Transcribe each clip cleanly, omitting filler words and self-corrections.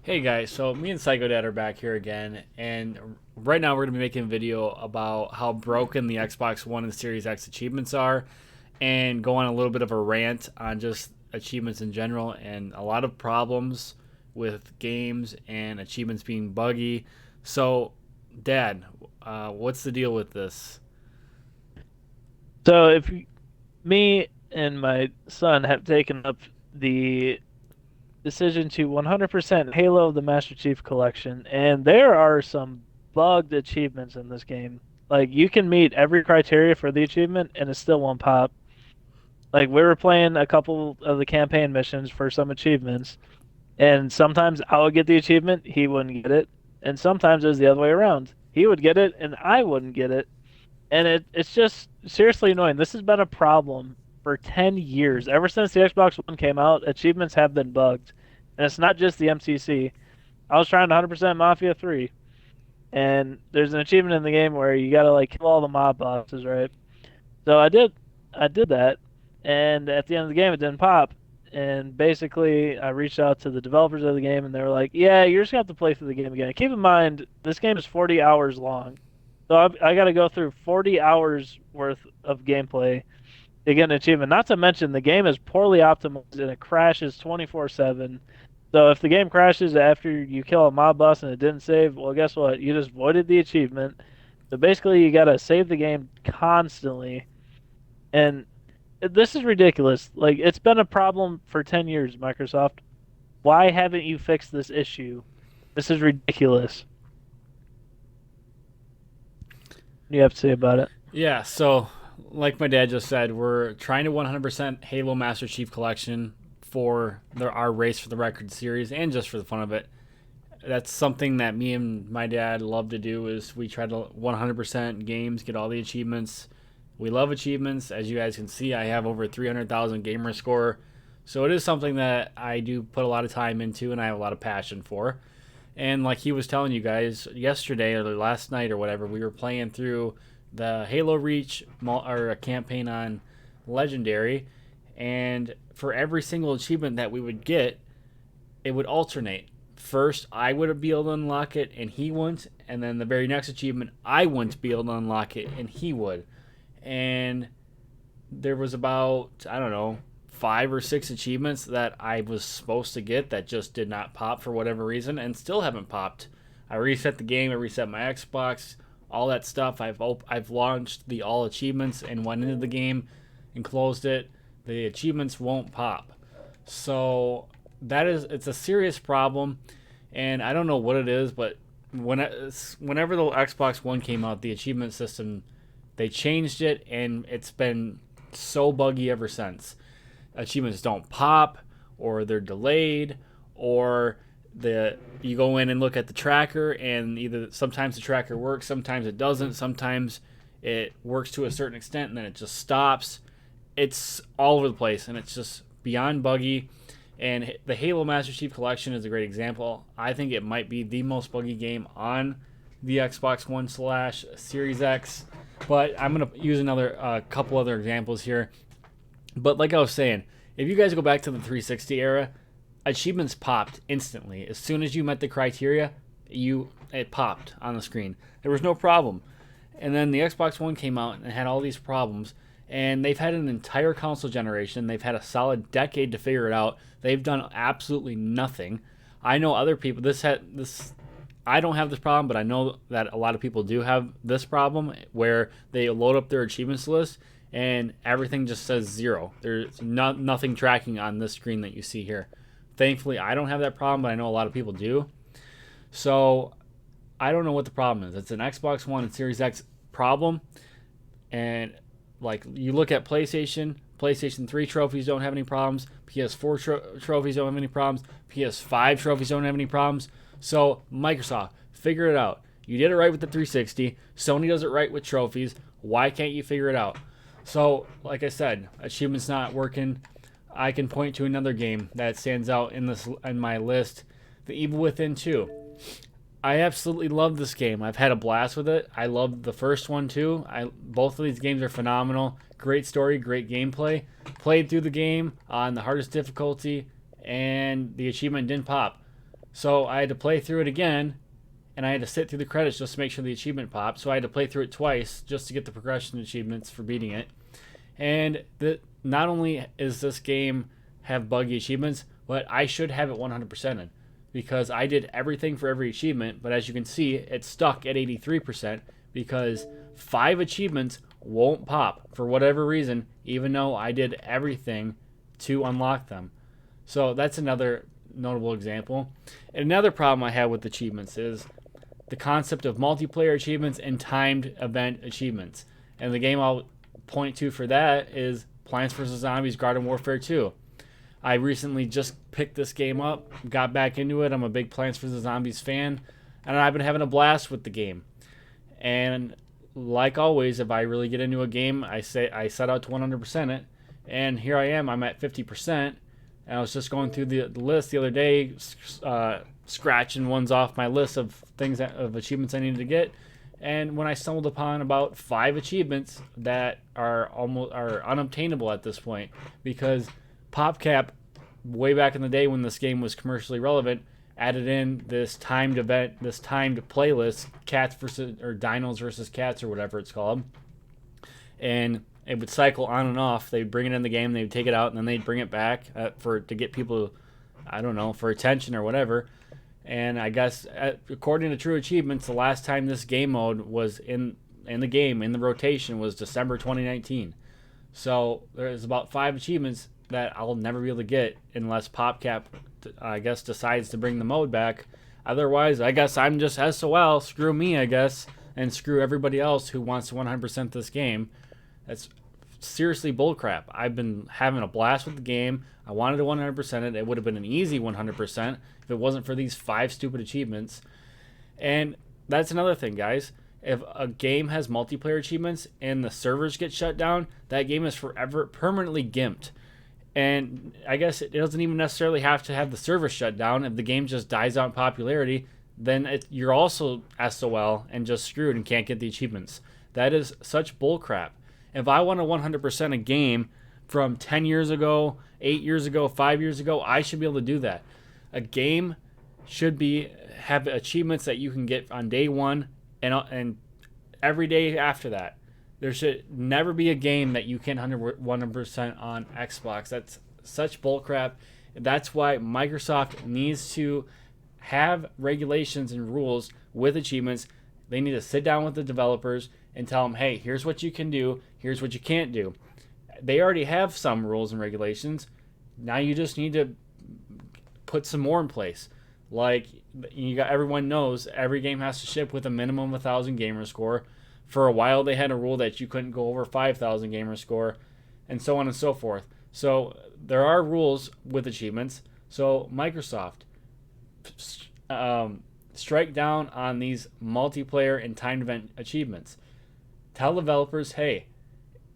Hey guys, so me and Psycho Dad are back here again, and right now we're going to be making a video about how broken the Xbox One and Series X achievements are, and go on a little bit of a rant on just achievements in general, and a lot of problems with games and achievements being buggy. So, Dad, what's the deal with this? So me and my son have taken up the decision to 100% Halo the Master Chief Collection, and there are some bugged achievements in this game. Like you can meet every criteria for the achievement and it still won't pop. Like we were playing a couple of the campaign missions for some achievements, and sometimes I would get the achievement, he wouldn't get it, and sometimes it was the other way around. He would get it and I wouldn't get it. And it's just seriously annoying. This has been a problem for 10 years. Ever since the Xbox One came out, achievements have been bugged. And it's not just the MCC. I was trying to 100% Mafia 3, and there's an achievement in the game where you gotta like kill all the mob bosses, right? So I did that, and at the end of the game it didn't pop. And basically I reached out to the developers of the game and they were like, "Yeah, you're just gonna have to play through the game again. Keep in mind, this game is 40 hours long. So I got to go through 40 hours worth of gameplay to get an achievement. Not to mention the game is poorly optimized and it crashes 24/7. So if the game crashes after you kill a mob boss and it didn't save, well, guess what? You just voided the achievement. So basically, you got to save the game constantly. And this is ridiculous. Like, it's been a problem for 10 years, Microsoft. Why haven't you fixed this issue? This is ridiculous. What do you have to say about it? Yeah, so like my dad just said, we're trying to 100% Halo Master Chief Collection for our Race for the Record series and just for the fun of it. That's something that me and my dad love to do is we try to 100% games, get all the achievements. We love achievements. As you guys can see, I have over 300,000 gamer score. So it is something that I do put a lot of time into and I have a lot of passion for. And like he was telling you guys yesterday or last night or whatever, we were playing through the Halo Reach or a campaign on Legendary, and for every single achievement that we would get, it would alternate. First, I would be able to unlock it and he wouldn't, and then the very next achievement, I wouldn't be able to unlock it and he would. And there was about, I don't know, 5 or 6 achievements that I was supposed to get that just did not pop for whatever reason and still haven't popped. I reset the game, I reset my Xbox, all that stuff. I've launched the all achievements and went into the game and closed it. The achievements won't pop. So it's a serious problem, and I don't know what it is, but whenever the Xbox One came out, the achievement system they changed it, and it's been so buggy ever since. Achievements don't pop, or they're delayed, or the you go in and look at the tracker, and either sometimes the tracker works, sometimes it doesn't, sometimes it works to a certain extent, and then it just stops. It's all over the place, and it's just beyond buggy. And the Halo Master Chief Collection is a great example. I think it might be the most buggy game on the Xbox One slash Series X. But I'm gonna use another couple other examples here. But like I was saying, if you guys go back to the 360 era, achievements popped instantly as soon as you met the criteria. It popped on the screen. There was no problem. And then the Xbox One came out and had all these problems. And they've had an entire console generation. They've had a solid decade to figure it out. They've done absolutely nothing. I know other people. This I don't have this problem, but I know that a lot of people do have this problem where they load up their achievements list and everything just says zero. There's nothing tracking on this screen that you see here. Thankfully, I don't have that problem, but I know a lot of people do. So I don't know what the problem is. It's an Xbox One and Series X problem, and like you look at PlayStation 3 trophies don't have any problems, PS4 trophies don't have any problems, PS5 trophies don't have any problems. So Microsoft, figure it out. You did it right with the 360. Sony does it right with trophies. Why can't you figure it out? So, like I said, achievements not working. I can point to another game that stands out in my list, The Evil Within 2. I absolutely love this game. I've had a blast with it. I loved the first one too. Both of these games are phenomenal. Great story, great gameplay. Played through the game on the hardest difficulty, and the achievement didn't pop. So I had to play through it again, and I had to sit through the credits just to make sure the achievement popped. So I had to play through it twice just to get the progression achievements for beating it. And not only is this game have buggy achievements, but I should have it 100%ed because I did everything for every achievement. But as you can see, it's stuck at 83% because 5 achievements won't pop for whatever reason, even though I did everything to unlock them. So that's another notable example. And another problem I have with achievements is the concept of multiplayer achievements and timed event achievements. And the game I'll point to for that is Plants vs. Zombies Garden Warfare 2. I recently just picked this game up, got back into it. I'm a big Plants vs. Zombies fan, and I've been having a blast with the game. And like always, if I really get into a game, I set out to 100% it, and here I am. I'm at 50%. And I was just going through the list the other day, scratching ones off my list of of achievements I needed to get. And when I stumbled upon about 5 achievements that are unobtainable at this point, because PopCap, way back in the day when this game was commercially relevant, added in this timed event, this timed playlist, cats versus or dinos versus cats or whatever it's called, and it would cycle on and off. They'd bring it in the game, they'd take it out, and then they'd bring it back to get people, I don't know, for attention or whatever. And I guess according to True Achievements, the last time this game mode was in the game in the rotation was December 2019. So there's about 5 achievements that I'll never be able to get unless PopCap, I guess, decides to bring the mode back. Otherwise, I guess I'm just SOL. Screw me, I guess, and screw everybody else who wants to 100% this game. That's seriously bullcrap. I've been having a blast with the game. I wanted to 100% it. It would have been an easy 100% if it wasn't for these 5 stupid achievements. And that's another thing, guys. If a game has multiplayer achievements and the servers get shut down, that game is forever permanently gimped. And I guess it doesn't even necessarily have to have the server shut down. If the game just dies out in popularity, then you're also SOL and just screwed and can't get the achievements. That is such bullcrap. If I want to 100% a game from 10 years ago, 8 years ago, 5 years ago, I should be able to do that. A game should have achievements that you can get on day one and every day after that. There should never be a game that you can't 100% on Xbox. That's such bullcrap. That's why Microsoft needs to have regulations and rules with achievements. They need to sit down with the developers and tell them, hey, here's what you can do, here's what you can't do. They already have some rules and regulations. Now you just need to put some more in place. Like everyone knows, every game has to ship with a minimum of 1,000 gamer score. For a while, they had a rule that you couldn't go over 5,000 gamer score, and so on and so forth. So there are rules with achievements. So Microsoft, strike down on these multiplayer and timed event achievements. Tell developers, hey,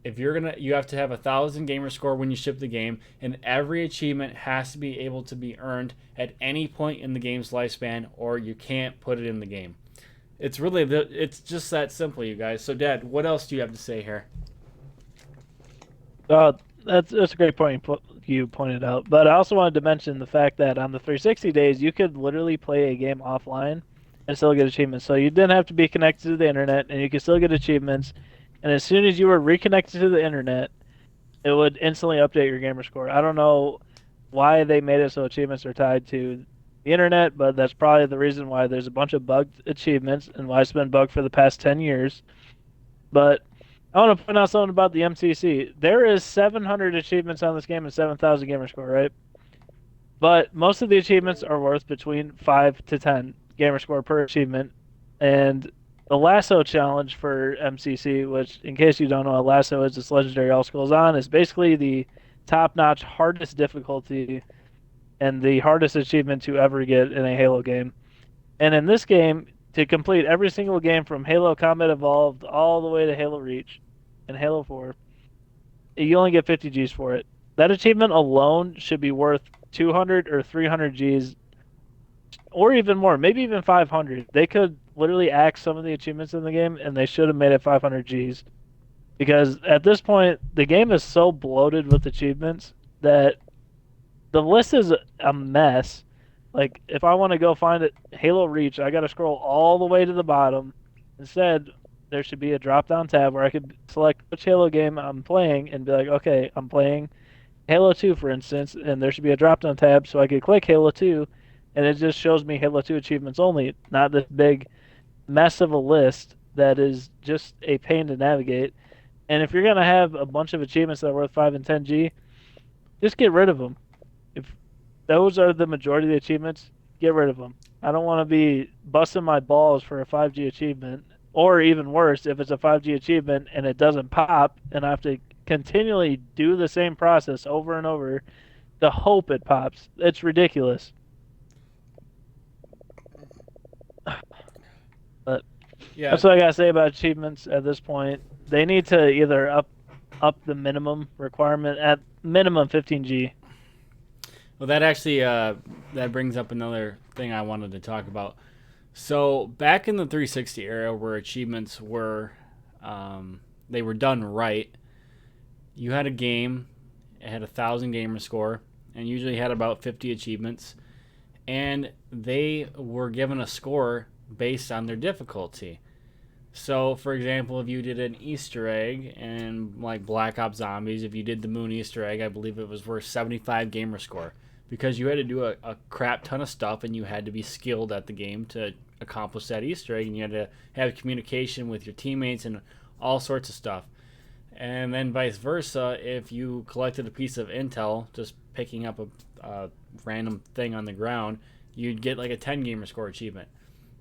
if you have to have 1,000 gamer score when you ship the game, and every achievement has to be able to be earned at any point in the game's lifespan, or you can't put it in the game. It's just that simple, you guys. So, Dad, what else do you have to say here? That's a great point you pointed out. But I also wanted to mention the fact that on the 360 days, you could literally play a game offline and still get achievements. So you didn't have to be connected to the internet, and you could still get achievements. And as soon as you were reconnected to the internet, it would instantly update your gamer score. I don't know why they made it so achievements are tied to the internet, but that's probably the reason why there's a bunch of bugged achievements and why it's been bugged for the past 10 years. But I want to point out something about the MCC. There is 700 achievements on this game and 7,000 gamer score, right? But most of the achievements are worth between 5 to 10 gamer score per achievement. And the lasso challenge for MCC, which, in case you don't know what lasso is, it's legendary all skulls on, is basically the top-notch hardest difficulty and the hardest achievement to ever get in a Halo game. And in this game, to complete every single game from Halo Combat Evolved all the way to Halo Reach and Halo 4, you only get 50 Gs for it. That achievement alone should be worth 200 or 300 Gs, or even more, maybe even 500. They could literally axe some of the achievements in the game, and they should have made it 500 Gs. Because at this point, the game is so bloated with achievements that the list is a mess, Like if I want to go find it Halo Reach, I got to scroll all the way to the bottom. Instead, there should be a drop-down tab where I could select which Halo game I'm playing and be like, okay, I'm playing Halo 2, for instance, and there should be a drop-down tab so I could click Halo 2, and it just shows me Halo 2 achievements only, not this big mess of a list that is just a pain to navigate. And if you're gonna have a bunch of achievements that are worth 5 and 10G, just get rid of them. If those are the majority of the achievements, get rid of them. I don't want to be busting my balls for a 5G achievement, or even worse, if it's a 5G achievement and it doesn't pop, and I have to continually do the same process over and over to hope it pops. It's ridiculous. But Yeah. that's what I gotta say about achievements at this point. They need to either up the minimum requirement at minimum 15G. Well, that actually that brings up another thing I wanted to talk about. So back in the 360 era, where achievements were they were done right, you had a game, it had 1,000 gamer score, and usually had about 50 achievements, and they were given a score based on their difficulty. So, for example, if you did an Easter egg in like Black Ops Zombies, if you did the Moon Easter egg, I believe it was worth 75 gamer score because you had to do a crap ton of stuff and you had to be skilled at the game to accomplish that Easter egg, and you had to have communication with your teammates and all sorts of stuff. And then vice versa, if you collected a piece of intel, just picking up a random thing on the ground, you'd get like a 10 gamer score achievement.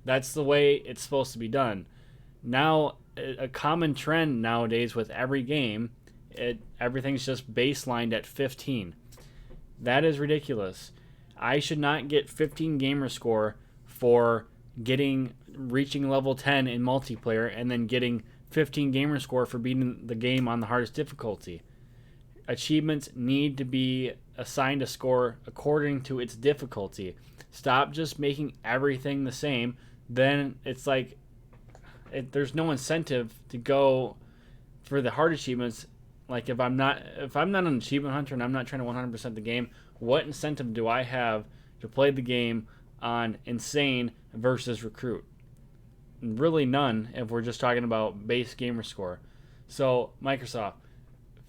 That's the way it's supposed to be done. Now, a common trend nowadays with every game, everything's just baselined at 15. That is ridiculous. I should not get 15 gamer score for reaching level 10 in multiplayer and then getting 15 gamer score for beating the game on the hardest difficulty. Achievements need to be assigned a score according to its difficulty. Stop just making everything the same. Then it's like there's no incentive to go for the hard achievements. Like if I'm not an achievement hunter and I'm not trying to 100% the game, what incentive do I have to play the game on insane versus recruit? Really none if we're just talking about base gamer score. So Microsoft,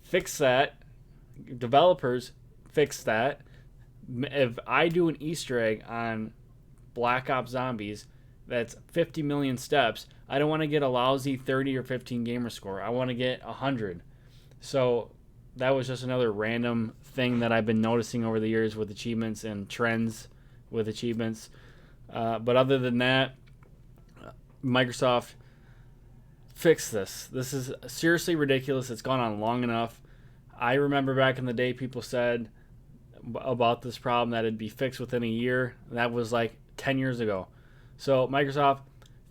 fix that. Developers, fix that. If I do an Easter egg on Black Ops Zombies that's 50 million steps, I don't want to get a lousy 30 or 15 gamer score. I want to get 100. So that was just another random thing that I've been noticing over the years with achievements and trends with achievements. But other than that, Microsoft, fix this. This is seriously ridiculous. It's gone on long enough. I remember back in the day people said about this problem that it'd be fixed within a year. That was like 10 years ago. So Microsoft,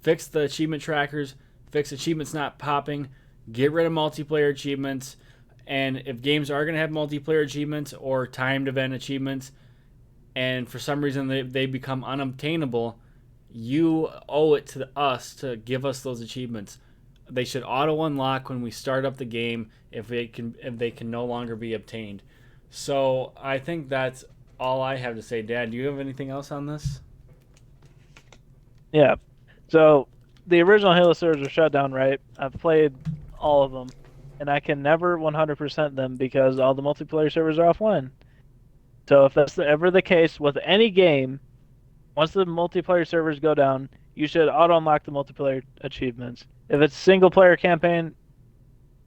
fix the achievement trackers, fix achievements not popping, get rid of multiplayer achievements, and if games are going to have multiplayer achievements or timed event achievements, and for some reason they become unobtainable, you owe it to us to give us those achievements. They should auto unlock when we start up the game if they can no longer be obtained. So I think that's all I have to say. Dad, do you have anything else on this? Yeah. So the original Halo servers are shut down, right? I've played all of them, and I can never 100% them because all the multiplayer servers are offline. So if that's ever the case with any game, once the multiplayer servers go down, you should auto unlock the multiplayer achievements. If it's single player campaign,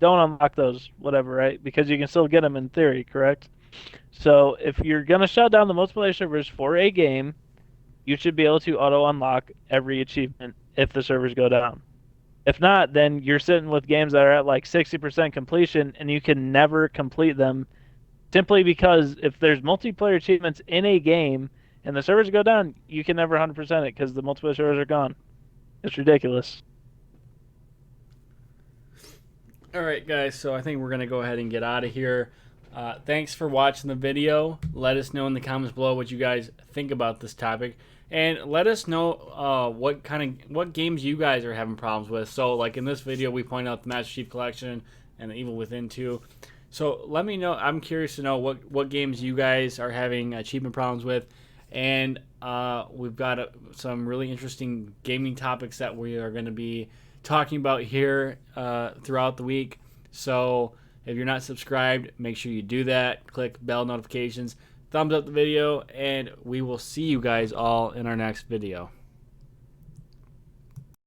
don't unlock those, whatever, right? Because you can still get them in theory, correct? So if you're gonna shut down the multiplayer servers for a game, you should be able to auto unlock every achievement if the servers go down. If not, then you're sitting with games that are at like 60% completion and you can never complete them simply because if there's multiplayer achievements in a game and the servers go down, you can never 100% it because the multiplayer servers are gone. It's ridiculous. All right, guys, so I think we're going to go ahead and get out of here. Thanks for watching the video. Let us know in the comments below what you guys think about this topic. And let us know what games you guys are having problems with. So, like in this video, we point out the Master Chief Collection and the Evil Within 2. So let me know. I'm curious to know what games you guys are having achievement problems with. And we've got some really interesting gaming topics that we are going to be talking about here throughout the week. So if you're not subscribed, make sure you do that. Click bell notifications, thumbs up the video, and we will see you guys all in our next video.